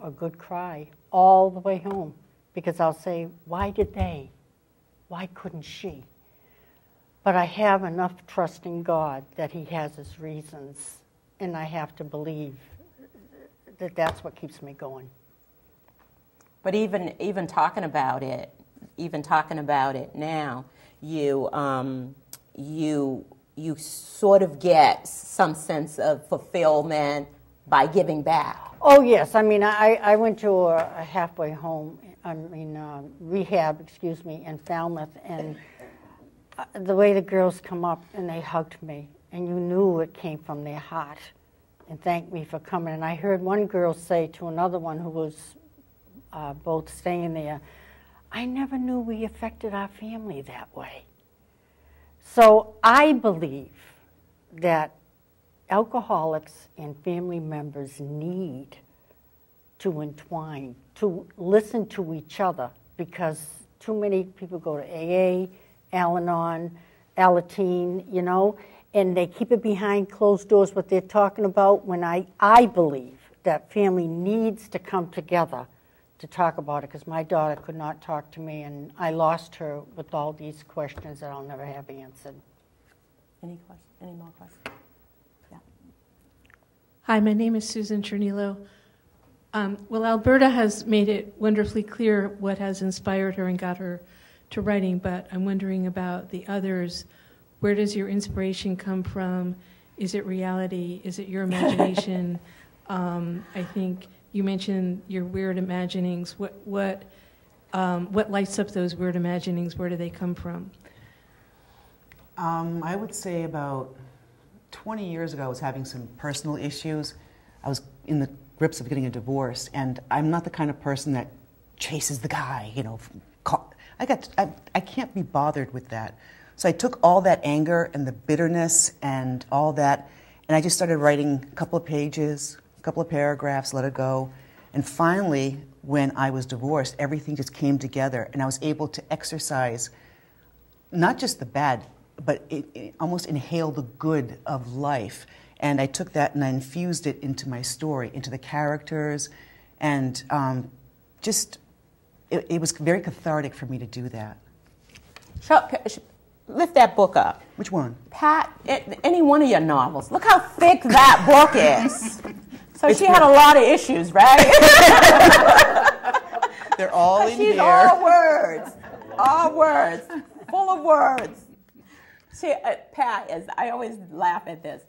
a good cry all the way home, because I'll say, why did they? Why couldn't she? But I have enough trust in God that he has his reasons, and I have to believe that that's what keeps me going. But even talking about it now, you sort of get some sense of fulfillment by giving back. Oh yes, I mean I went to a halfway home, rehab, in Falmouth, and the way the girls come up and they hugged me, and you knew it came from their heart, and thanked me for coming. And I heard one girl say to another one who was both staying there, I never knew we affected our family that way. So I believe that alcoholics and family members need to entwine, to listen to each other, because too many people go to AA, Al-Anon, Alateen, and they keep it behind closed doors what they're talking about, when I believe that family needs to come together to talk about it, because my daughter could not talk to me, and I lost her with all these questions that I'll never have answered. Any more questions? Yeah. Hi, my name is Susan Chernilo. Well, Alberta has made it wonderfully clear what has inspired her and got her to writing, but I'm wondering about the others. Where does your inspiration come from? Is it reality? Is it your imagination? I think you mentioned your weird imaginings. What lights up those weird imaginings? Where do they come from? I would say about 20 years ago I was having some personal issues. I was in the grips of getting a divorce, and I'm not the kind of person that chases the guy, I can't be bothered with that. So I took all that anger and the bitterness and all that, and I just started writing a couple of pages, a couple of paragraphs, let it go. And finally, when I was divorced, everything just came together, and I was able to exercise not just the bad, but it almost inhale the good of life. And I took that and I infused it into my story, into the characters, and it was very cathartic for me to do that. Lift that book up. Which one? Pat, any one of your novels. Look how thick that book is. So she had a lot of issues, right? They're all in here. She's all words, full of words. See, Pat is, I always laugh at this.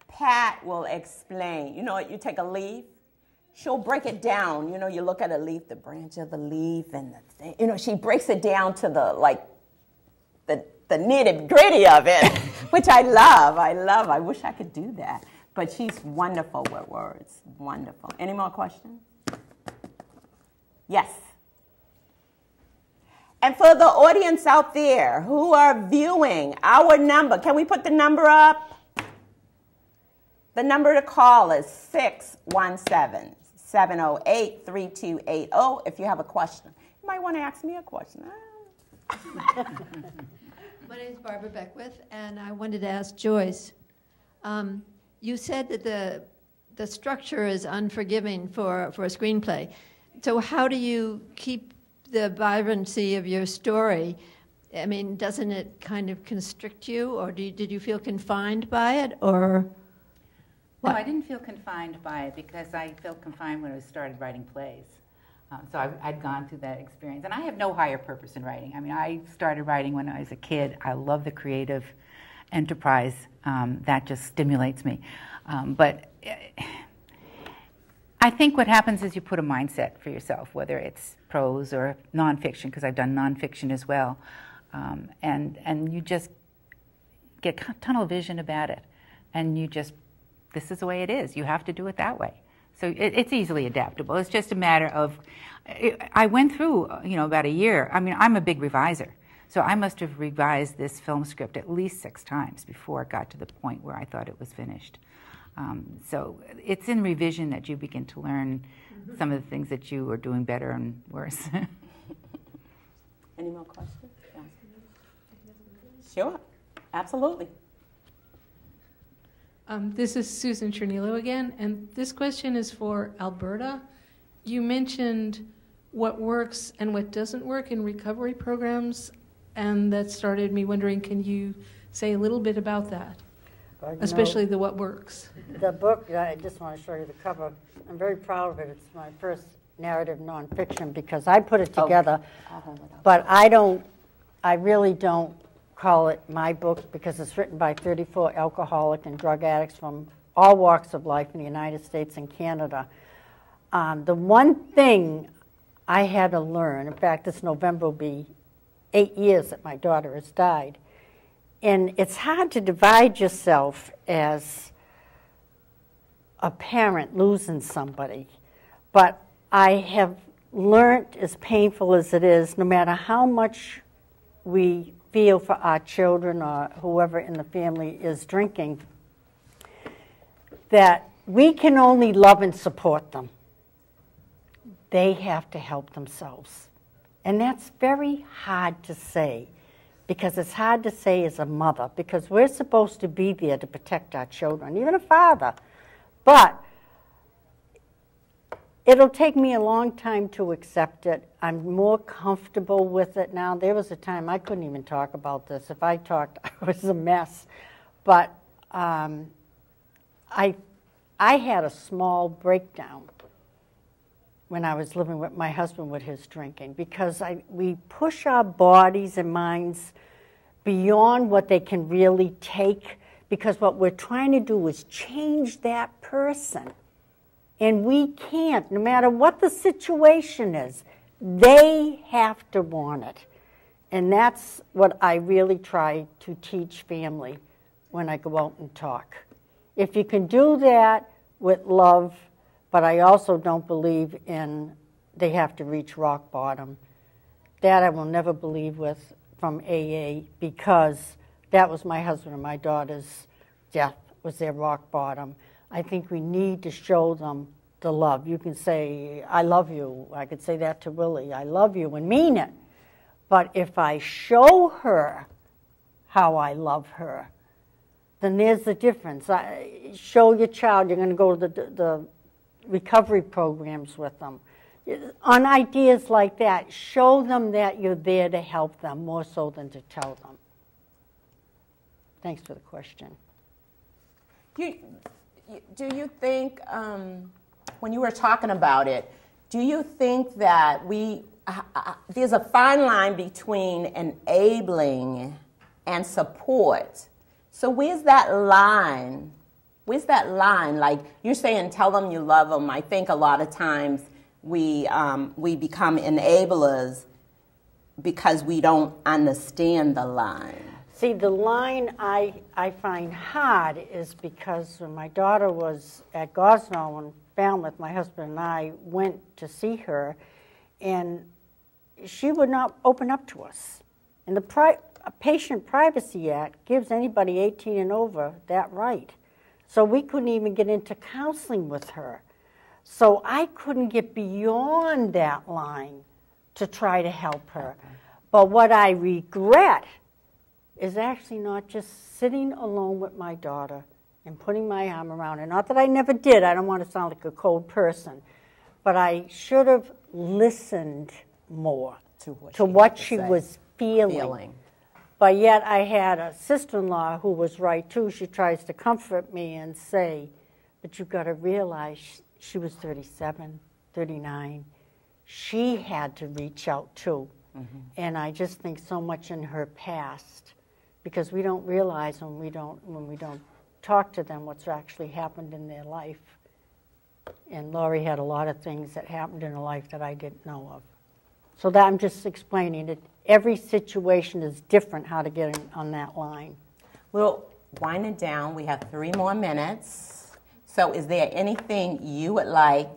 Pat will explain, you take a leaf, she'll break it down. You look at a leaf, the branch of the leaf, and she breaks it down to the nitty-gritty of it, which I love. I wish I could do that. But she's wonderful with words, wonderful. Any more questions? Yes. And for the audience out there who are viewing, our number, can we put the number up? The number to call is 617-708-3280 if you have a question. You might want to ask me a question. My name is Barbara Beckwith, and I wanted to ask Joyce. You said that the structure is unforgiving for a screenplay. So how do you keep the vibrancy of your story? I mean, doesn't it kind of constrict you, or did you feel confined by it, or what? No, I didn't feel confined by it, because I felt confined when I started writing plays. So I'd gone through that experience. And I have no higher purpose in writing. I mean, I started writing when I was a kid. I love the creative enterprise. That just stimulates me. But I think what happens is you put a mindset for yourself, whether it's prose or nonfiction, because I've done nonfiction as well. And you just get tunnel vision about it. And you just, this is the way it is. You have to do it that way. So it's easily adaptable. It's just a matter of, I went through, about a year. I mean, I'm a big reviser. So I must have revised this film script at least 6 times before it got to the point where I thought it was finished. So it's in revision that you begin to learn some of the things that you are doing better and worse. Any more questions? Yeah. Sure, absolutely. This is Susan Chernilo again, and this question is for Alberta. you mentioned what works and what doesn't work in recovery programs, and that started me wondering, can you say a little bit about that? Well, Especially the what works. The book, I just want to show you the cover. I'm very proud of it. It's my first narrative nonfiction because I put it together, but I really don't call it my book because it's written by 34 alcoholic and drug addicts from all walks of life in the United States and Canada. The one thing I had to learn, in fact, this November will be 8 years that my daughter has died, and it's hard to divide yourself as a parent losing somebody, but I have learned, as painful as it is, no matter how much we feel for our children or whoever in the family is drinking, that we can only love and support them. They have to help themselves. And that's very hard to say, because it's hard to say as a mother, because we're supposed to be there to protect our children, even a father. But it'll take me a long time to accept it. I'm more comfortable with it now. There was a time I couldn't even talk about this. If I talked, I was a mess. But I had a small breakdown when I was living with my husband with his drinking, because we push our bodies and minds beyond what they can really take, because what we're trying to do is change that person. And we can't, no matter what the situation is. They have to want it. And that's what I really try to teach family when I go out and talk. If you can do that with love, but I also don't believe in they have to reach rock bottom. That I will never believe with from AA, because that was my husband and my daughter's death, was their rock bottom. I think we need to show them the love. You can say, I love you. I could say that to Willie, I love you, and mean it. But if I show her how I love her, then there's the difference. Show your child, you're going to go to the recovery programs with them. On ideas like that, show them that you're there to help them more so than to tell them. Thanks for the question. Do you think, when you were talking about it, do you think that there's a fine line between enabling and support? So where's that line? Where's that line? Like you're saying, tell them you love them. I think a lot of times we become enablers because we don't understand the line. See, the line I find hard is because when my daughter was at Gosnell in Falmouth, my husband and I went to see her, and she would not open up to us. And the Patient Privacy Act gives anybody 18 and over that right. So we couldn't even get into counseling with her. So I couldn't get beyond that line to try to help her. But what I regret is actually not just sitting alone with my daughter and putting my arm around her. Not that I never did. I don't want to sound like a cold person. But I should have listened more to what she was feeling. But yet I had a sister-in-law who was right, too. She tries to comfort me and say, but you've got to realize she was 37, 39. She had to reach out, too. Mm-hmm. And I just think so much in her past, because we don't realize when we don't talk to them what's actually happened in their life. And Laurie had a lot of things that happened in her life that I didn't know of. So that I'm just explaining it. Every situation is different how to get on that line. We'll wind it down. We have 3 more minutes. So is there anything you would like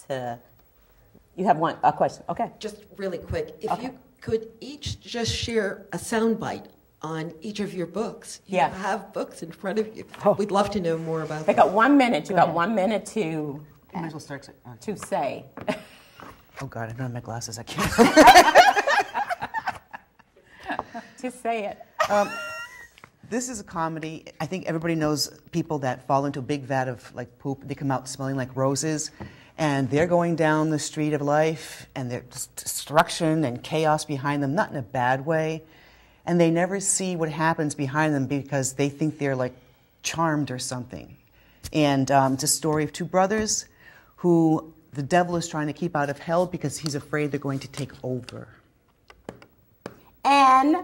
to... You have a question. Okay. Just really quick. If you could each just share a soundbite on each of your books. You have books in front of you. Oh. We'd love to know more about They got 1 minute. You got 1 minute to... You might as well start. To say. Oh, God, I don't have my glasses. I can't. Just say it. This is a comedy. I think everybody knows people that fall into a big vat of like poop. They come out smelling like roses. and they're going down the street of life, and there's destruction and chaos behind them, not in a bad way, and they never see what happens behind them because they think they're like charmed or something. And it's a story of two brothers who the devil is trying to keep out of hell because he's afraid they're going to take over. And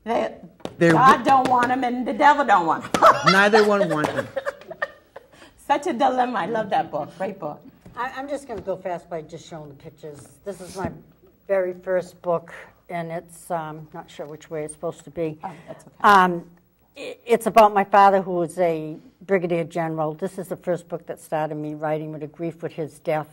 God don't want him and the devil don't want him. Neither one want him. Such a dilemma. I love that book. Great book. I'm just going to go fast by just showing the pictures. This is my very first book, and it's not sure which way it's supposed to be. Oh, that's okay. It's about my father, who was a brigadier general. This is the first book that started me writing with a grief with his death.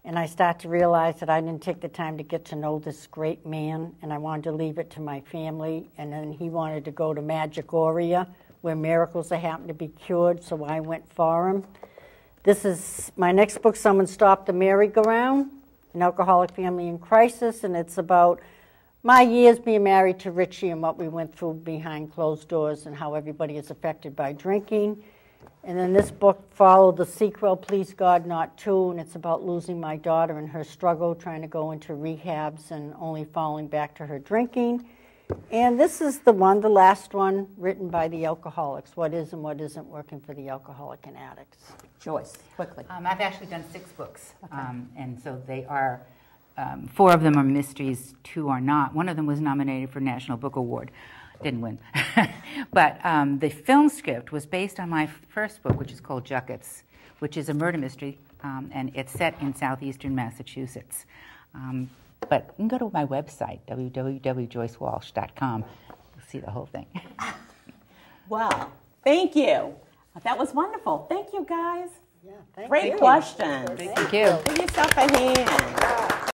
And I start to realize that I didn't take the time to get to know this great man, and I wanted to leave it to my family. And then he wanted to go to Magicoria, where miracles are happening to be cured, so I went for him. This is my next book, Someone Stopped the Merry-Go-Round, An Alcoholic Family in Crisis, and it's about my years being married to Richie and what we went through behind closed doors and how everybody is affected by drinking. And then this book followed the sequel, Please God Not To, and it's about losing my daughter and her struggle, trying to go into rehabs and only falling back to her drinking. And this is the last one, written by the alcoholics, what is and what isn't working for the alcoholic and addicts. Joyce, quickly. I've actually done 6 books, and so they are, 4 of them are mysteries, 2 are not. One of them was nominated for National Book Award. Didn't win. But the film script was based on my first book, which is called Juckets, which is a murder mystery, and it's set in southeastern Massachusetts. But you can go to my website, www.joycewalsh.com. You'll see the whole thing. Wow. Thank you. That was wonderful. Thank you, guys. Yeah, thank Great you. questions. Thank you. Give yourself a hand.